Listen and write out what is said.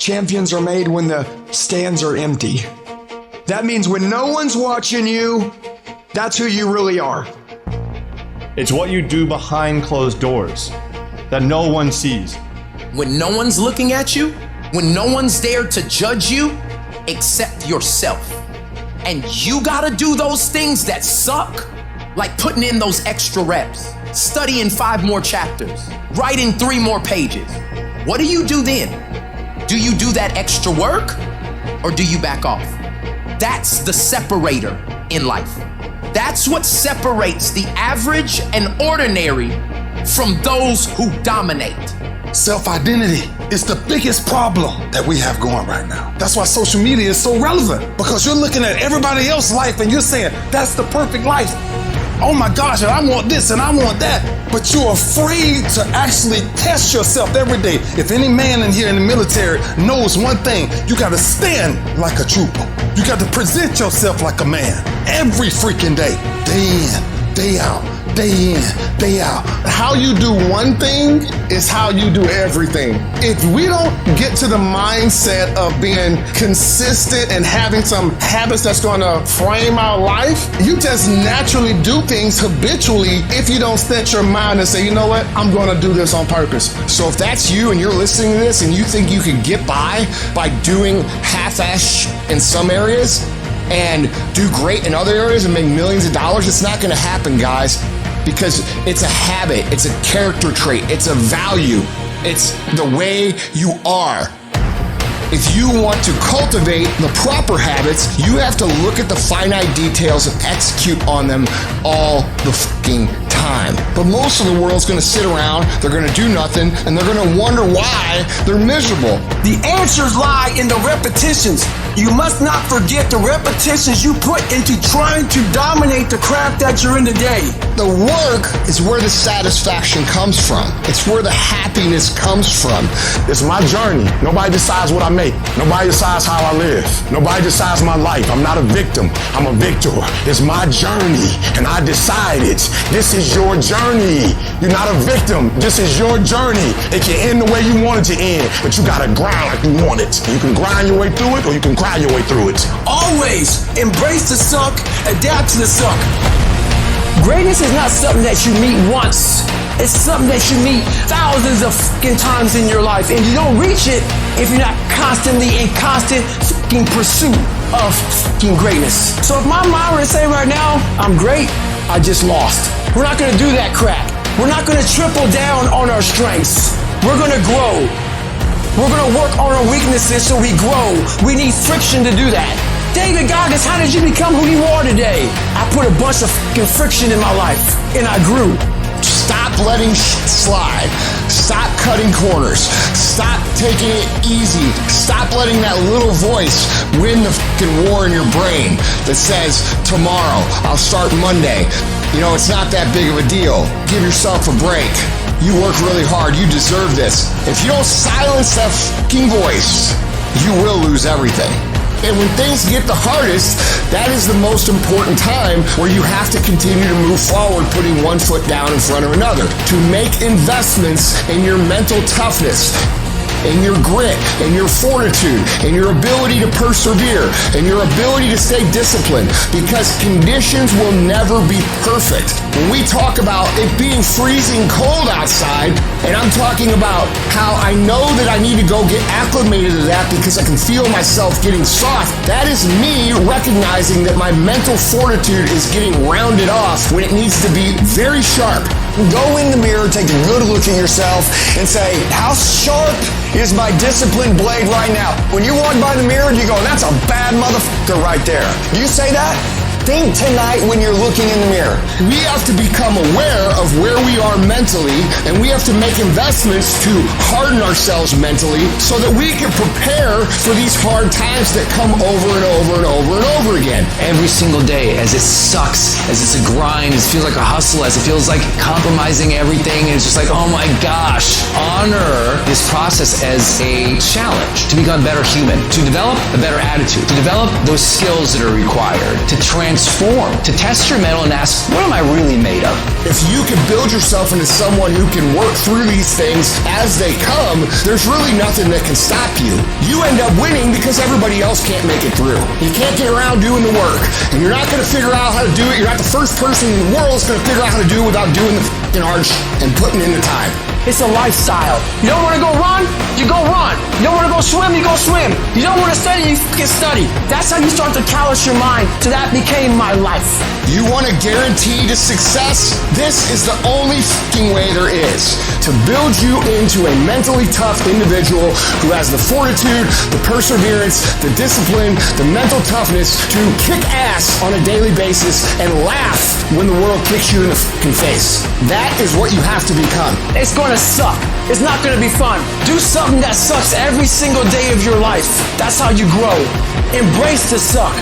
Champions are made when the stands are empty. That means when no one's watching you, that's who you really are. It's what you do behind closed doors that no one sees. When no one's looking at you, when no one's there to judge you except yourself. And you gotta do those things that suck, like putting in those extra reps, studying 5 more chapters, writing 3 more pages. What do you do then? Do you do that extra work or do you back off? That's the separator in life. That's what separates the average and ordinary from those who dominate. Self-identity is the biggest problem that we have going right now. That's why social media is so relevant, because you're looking at everybody else's life and you're saying, that's the perfect life. Oh my gosh, and I want this and I want that. But you're afraid to actually test yourself every day. If any man in here in the military knows one thing, you gotta stand like a trooper. You got to present yourself like a man every freaking day. Day in, day out, day in, day out. How you do one thing is how you do everything. If we don't get to the mindset of being consistent and having some habits that's gonna frame our life, you just naturally do things habitually if you don't set your mind and say, you know what, I'm gonna do this on purpose. So if that's you and you're listening to this and you think you can get by doing half-ass in some areas and do great in other areas and make millions of dollars, it's not gonna happen, guys, because it's a habit, it's a character trait, it's a value, it's the way you are. If you want to cultivate the proper habits, you have to look at the finite details and execute on them all the fucking time. But most of the world's gonna sit around, they're gonna do nothing, and they're gonna wonder why they're miserable. The answers lie in the repetitions. You must not forget the repetitions you put into trying to dominate the craft that you're in today. The work is where the satisfaction comes from. It's where the happiness comes from. It's my journey. Nobody decides what I make. Nobody decides how I live. Nobody decides my life. I'm not a victim. I'm a victor. It's my journey, and I decided this is your journey. You're not a victim. This is your journey. It can end the way you want it to end, but you gotta grind like you want it. You can grind your way through it, or you can cry your way through it. Always embrace the suck, adapt to the suck. Greatness is not something that you meet once. It's something that you meet thousands of fucking times in your life, and you don't reach it if you're not constantly in constant fucking pursuit of fucking greatness. So if my mom were to say right now, I'm great, I just lost. We're not gonna do that crap. We're not gonna triple down on our strengths. We're gonna grow. We're gonna work on our weaknesses so we grow. We need friction to do that. David Goggins, how did you become who you are today? I put a bunch of fucking friction in my life, and I grew. Stop letting shit slide. Stop cutting corners. Stop taking it easy. Stop letting that little voice win the fucking war in your brain that says, tomorrow, I'll start Monday. You know, it's not that big of a deal. Give yourself a break. You work really hard. You deserve this. If you don't silence that fucking voice, you will lose everything. And when things get the hardest, that is the most important time where you have to continue to move forward, putting one foot down in front of another. To make investments in your mental toughness, in your grit, in your fortitude, in your ability to persevere, in your ability to stay disciplined, because conditions will never be perfect. When we talk about it being freezing cold outside, and I'm talking about how I know that I need to go get acclimated to that because I can feel myself getting soft, that is me recognizing that my mental fortitude is getting rounded off when it needs to be very sharp. Go in the mirror, take a good look at yourself, and say, how sharp is my disciplined blade right now? When you walk by the mirror, you go, that's a bad motherfucker right there. You say that? Think tonight when you're looking in the mirror. We have to become aware of where we are mentally, and we have to make investments to harden ourselves mentally so that we can prepare for these hard times that come over and over and over and over again. Every single day, as it sucks, as it's a grind, as it feels like a hustle, as it feels like compromising everything, and it's just like, oh my gosh. Honor this process as a challenge to become a better human, to develop a better attitude, to develop those skills that are required, to transform transform, to test your mettle and ask, what am I really made of? If you can build yourself into someone who can work through these things as they come, there's really nothing that can stop you. You end up winning because everybody else can't make it through. You can't get around doing the work, and you're not going to figure out how to do it. You're not the first person in the world that's going to figure out how to do it without doing the f***ing hard and putting in the time. It's a lifestyle. You don't want to go run, you go run. You don't want to go swim, you go swim. You don't want to study, you fucking study. That's how you start to callous your mind. So that became my life. You want a guaranteed success? This is the only fucking way there is. To build you into a mentally tough individual who has the fortitude, the perseverance, the discipline, the mental toughness to kick ass on a daily basis and laugh when the world kicks you in the fucking face. That is what you have to become. It's going to suck. It's not going to be fun. Do something that sucks every single day of your life. That's how you grow. Embrace the suck.